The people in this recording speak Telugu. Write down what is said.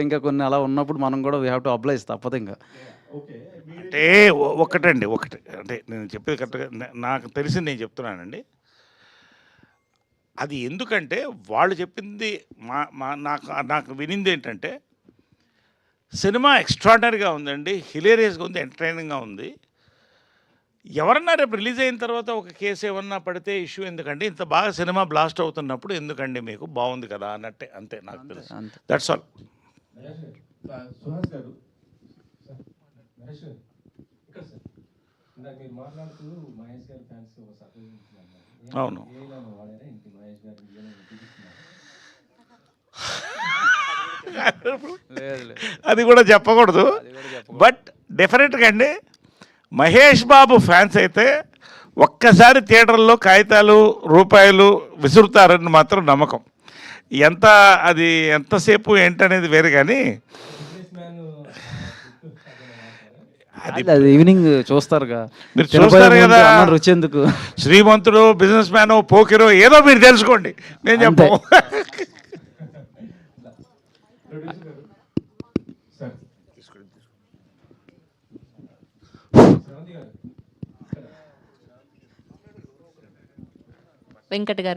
ఇంకా కొన్ని అలా ఉన్నప్పుడు మనం కూడా వీ హావ్ టు అబ్లైజ్ తప్పదు ఇంకా. అంటే ఒకటండి ఒకటి అంటే నేను చెప్పేది కరెక్ట్గా నాకు తెలిసింది నేను చెప్తున్నానండి. అది ఎందుకంటే వాళ్ళు చెప్పింది మా మా నాకు నాకు వినింది ఏంటంటే సినిమా ఎక్స్ట్రాడినరీగా ఉందండి, హిలేరియస్గా ఉంది, ఎంటర్టైనింగ్గా ఉంది. ఎవరన్నా రేపు రిలీజ్ అయిన తర్వాత ఒక కేసు ఏమన్నా పడితే ఇష్యూ ఎందుకండి, ఇంత బాగా సినిమా బ్లాస్ట్ అవుతున్నప్పుడు ఎందుకండి మీకు బాగుంది కదా అన్నట్టే, అంతే నాకు తెలుసు. అంతే. That's all. సుహాస్ గారు, నరేష్ గారు, ఇక్కడ సార్ ఇందాక మీరు మాట్లాడుతూ మహేష్ గారి ఫ్యాన్స్ ఒక సర్ప్రైజ్ ఇస్తున్నారు. అవును. వాడారా ఇంటి మహేష్ గారు చూపిస్తున్నారు. లేదు లేదు, అది కూడా చెప్పకూడదు. అది కూడా చెప్పకూడదు. బట్ డెఫినెట్గా అండి మహేష్ బాబు ఫ్యాన్స్ అయితే ఒక్కసారి థియేటర్లో కాగితాలు రూపాయలు విసురుతారని మాత్రం నమ్మకం. ఎంత అది ఎంతసేపు ఏంటనేది వేరు, కానీ బిజినెస్ మ్యాన్ అది అది ఈవినింగ్ చూస్తారుగా, మీరు చూస్తారు కదా. అన్నం రుచి ఎందుకు. శ్రీమంతుడు, బిజినెస్ మ్యాన్, పోకిరో ఏదో మీరు తెలుసుకోండి, నేను అంతే. చెప్పు. ప్రొడ్యూసర్ గారు సార్, శ్రవంతి గారు, వెంకట్ గారు.